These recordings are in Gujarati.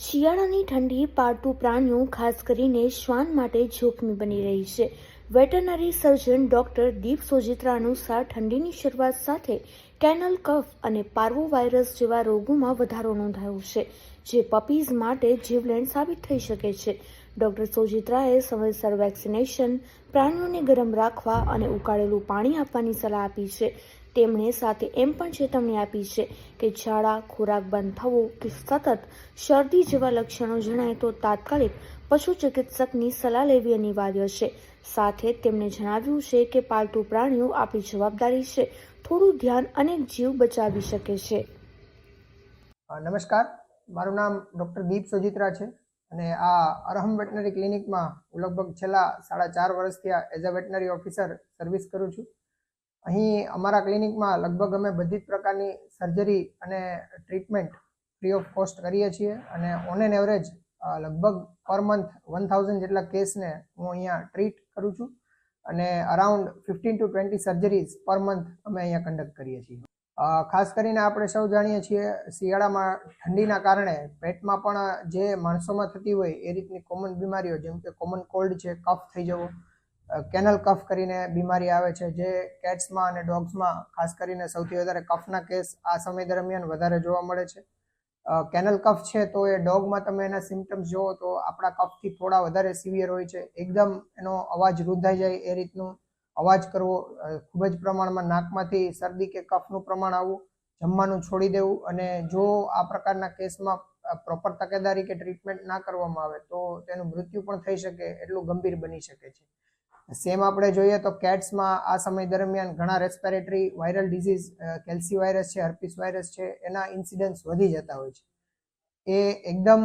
શિયાળાની ઠંડી પાળતુ પ્રાણીઓ ખાસ કરીને શ્વાન માટે જોખમી બની રહી છે. વેટરનરી સર્જન ડોક્ટર દીપ સોજિત્રા અનુસાર ઠંડીની શરૂઆત સાથે કેનલ કફ અને પાર્વો વાયરસ જેવા રોગોમાં વધારો નોંધાયો છે, જે પપીઝ માટે જીવલેણ સાબિત થઈ શકે છે. ડોક્ટર સોજિત્રાએ સમયસર વેક્સિનેશન, પ્રાણીઓને ગરમ રાખવા અને ઉકાળેલું પાણી આપવાની સલાહ આપી છે. તેમણે સાથે એમ પણ ચેતવણી આપી છે કે ઝાડા, ખોરાક બંધ થવો કે સતત શરદી જેવા લક્ષણો જણાય તો તાત્કાલિક પશુ ચિકિત્સકની સલાહ લેવી અનિવાર્ય છે. સાથે તેમણે જણાવ્યું છે કે પાલતુ પ્રાણીઓ આપણી જવાબદારી છે. થોડું ધ્યાન અનેક જીવ બચાવી શકે છે. નમસ્કાર, મારું નામ ડૉક્ટર દીપ સોજિત્રા છે અને આ અરહમ વેટનરી ક્લિનિકમાં હું લગભગ છેલ્લા 4.5 વર્ષથી as a veterinary officer service કરું છું. અહીં અમારા ક્લિનિકમાં લગભગ અમે બધી જ પ્રકારની સર્જરી અને ટ્રીટમેન્ટ ફ્રી ઓફ કોસ્ટ કરીએ છીએ અને ઓન એન એવરેજ લગભગ પર મંથ 1000 જેટલા કેસને હું અહીંયા ટ્રીટ કરું છું અને around 15 to 20 surgeries per month અમે અહીંયા કન્ડક્ટ કરીએ છીએ. ખાસ કરીને આપણે સૌ જાણીએ છીએ શિયાળામાં ઠંડીના કારણે પેટમાં પણ જે માણસોમાં થતી હોય એ રીતની કોમન બીમારીઓ જેમ કે કોમન કોલ્ડ છે, કફ થઈ જવો, કેનલ કફ કરીને બીમારી આવે છે, જે કેટ્સમાં અને ડોગ્સમાં ખાસ કરીને સૌથી વધારે કફના કેસ આ સમય દરમિયાન વધારે જોવા મળે છે. કેનલ કફ છે તો એ ડોગમાં તમે એના સિમ્ટમ્સ જુઓ તો આપણા કફથી થોડા વધારે સિવિયર હોય છે. એકદમ એનો અવાજ રૂંધાઈ જાય એ રીતનું અવાજ કરવો, ખૂબ જ પ્રમાણમાં નાકમાંથી શરદી કે કફનું પ્રમાણ આવવું, જમવાનું છોડી દેવું અને જો આ પ્રકારના કેસમાં પ્રોપર તકેદારી કે ટ્રીટમેન્ટ ના કરવામાં આવે તો તેનું મૃત્યુ પણ થઈ શકે એટલું ગંભીર બની શકે છે. સેમ આપણે જોઈએ તો કેટ્સમાં આ સમય દરમિયાન ઘણા રેસ્પિરેટરી વાયરલ ડિઝીઝ, કેલ્સી વાયરસ છે, હર્પીસ વાયરસ છે, એના ઇન્સિડન્સ વધી જતા હોય છે. એ એકદમ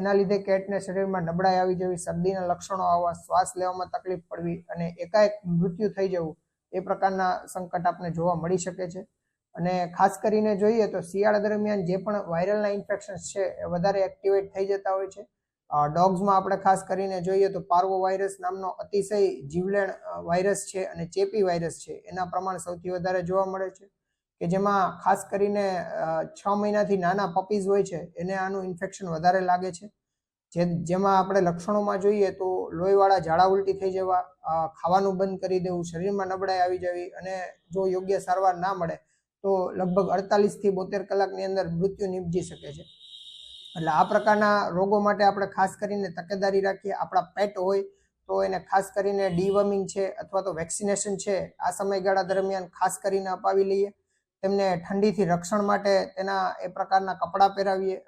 એના લીધે કેટને શરીરમાં નબળાઈ આવી જવી, શરદીના લક્ષણો આવવા, શ્વાસ લેવામાં તકલીફ પડવી અને એકાએક મૃત્યુ થઈ જવું એ પ્રકારના સંકટ આપણે જોવા મળી શકે છે. અને ખાસ કરીને જોઈએ તો શિયાળા દરમિયાન જે પણ વાયરલના ઇન્ફેક્શન્સ છે એ વધારે એક્ટિવેટ થઈ જતા હોય છે. ડોગ્સમાં આપણે ખાસ કરીને જોઈએ તો પાર્વો વાયરસ નામનો અતિશય જીવલેણ વાયરસ છે અને ચેપી વાયરસ છે, એના પ્રમાણ સૌથી વધારે જોવા મળે છે કે જેમાં ખાસ કરીને 6 મહિનાથી નાના પપીઝ હોય છે એને આનું ઇન્ફેક્શન વધારે લાગે છે. જેમાં આપણે લક્ષણોમાં જોઈએ તો લોહીવાળા ઝાડા ઉલટી થઈ જવા, ખાવાનું બંધ કરી દેવું, શરીરમાં નબળાઈ આવી જવી અને જો યોગ્ય સારવાર ના મળે તો લગભગ 48 થી 72 કલાકની અંદર મૃત્યુ નિપજી શકે છે. એટલે આ પ્રકારના રોગો માટે આપણે ખાસ કરીને તકેદારી રાખીએ. આપણા પેટ હોય તો એને ખાસ કરીને ડીવર્મિંગ છે અથવા તો વેક્સિનેશન છે આ સમયગાળા દરમિયાન ખાસ કરીને અપાવી લઈએ. તેમને ઠંડીથી રક્ષણ માટે તેના એ પ્રકારના કપડાં પહેરાવીએ.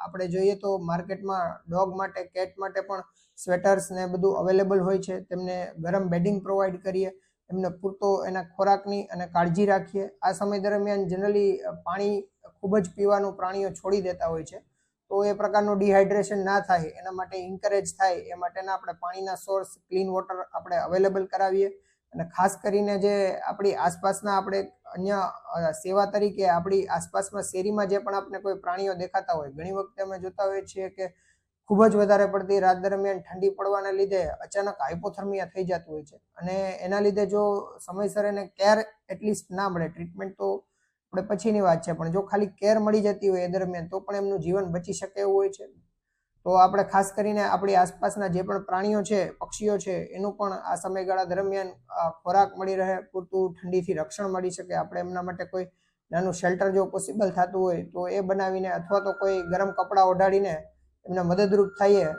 આપણે જોઈએ તો માર્કેટમાં ડોગ માટે, કેટ માટે પણ સ્વેટર્સ ને બધું અવેલેબલ હોય છે. તેમને ગરમ બેડિંગ પ્રોવાઈડ કરીએ, એમને પૂરતો એના ખોરાકની અને કાળજી રાખીએ. આ સમય દરમિયાન જનરલી પાણી ખૂબ જ પીવાનું પ્રાણીઓ છોડી દેતા હોય છે, તો એ પ્રકારનું ડિહાઇડ્રેશન ના થાય એના માટે ઇન્કરેજ થાય એ માટેના આપણે પાણીના સોર્સ, ક્લીન વોટર આપણે અવેલેબલ કરાવીએ. અને ખાસ કરીને જે આપણી આસપાસના આપણે અન્ય સેવા તરીકે આપણી આસપાસમાં શેરીમાં જે પણ આપણે કોઈ પ્રાણીઓ દેખાતા હોય, ઘણી વખતે અમે જોતા હોઈએ છીએ કે ખૂબ જ વધારે પડતી રાત દરમિયાન ઠંડી પડવાના લીધે અચાનક હાઇપોથર્મિયા થઈ જતું હોય છે અને એના લીધે જો સમયસર એને કેર એટલીસ્ટ ના મળે, ટ્રીટમેન્ટ તો આપણે પછીની વાત છે, પણ જો ખાલી કેર મળી જતી હોય એ દરમિયાન તો પણ એમનું જીવન બચી શકે એવું હોય છે. તો આપણે ખાસ કરીને આપણી આસપાસના જે પણ પ્રાણીઓ છે, પક્ષીઓ છે, એનું પણ આ સમયગાળા દરમિયાન ખોરાક મળી રહે, પૂરતું ઠંડીથી રક્ષણ મળી શકે. આપણે એમના માટે કોઈ નાનું શેલ્ટર જો પોસિબલ થતું હોય તો એ બનાવીને અથવા તો કોઈ ગરમ કપડાં ઓઢાડીને એમને મદદરૂપ થઈએ,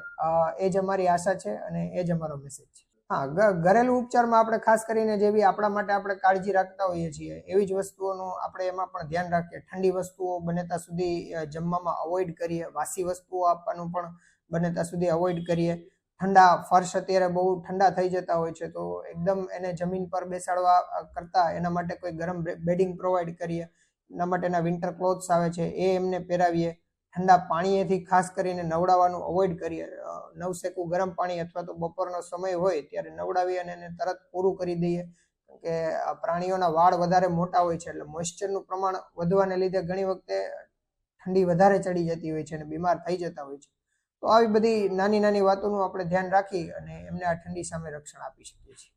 એ જ અમારી આશા છે અને એ જ અમારો મેસેજ છે. હા, ઘરેલું ઉપચારમાં આપણે ખાસ કરીને જેવી આપણા માટે આપણે કાળજી રાખતા હોઈએ છીએ એવી જ વસ્તુઓનું આપણે એમાં પણ ધ્યાન રાખીએ. ઠંડી વસ્તુઓ બને ત્યાં સુધી જમવામાં અવોઇડ કરીએ, વાસી વસ્તુઓ આપવાનું પણ બને ત્યાં સુધી અવોઇડ કરીએ. ઠંડા ફર્શ અત્યારે બહુ ઠંડા થઈ જતા હોય છે તો એકદમ એને જમીન પર બેસાડવા કરતાં એના માટે કોઈ ગરમ બેડિંગ પ્રોવાઈડ કરીએ. એના માટેના વિન્ટર ક્લોથ્સ આવે છે એ એમને પહેરાવીએ. ઠંડા પાણીએથી ખાસ કરીને નવડાવવાનું અવોઇડ કરીએ. નવસેકું ગરમ પાણી અથવા તો બપોરનો સમય હોય ત્યારે નવડાવી અને એને તરત પૂરું કરી દઈએ. કે પ્રાણીઓના વાળ વધારે મોટા હોય છે એટલે મોઇશ્ચરનું પ્રમાણ વધવાને લીધે ઘણી વખતે ઠંડી વધારે ચડી જતી હોય છે અને બીમાર થઈ જતા હોય છે. તો આવી બધી નાની નાની વાતોનું આપણે ધ્યાન રાખી અને એમને આ ઠંડી સામે રક્ષણ આપી શકીએ છીએ.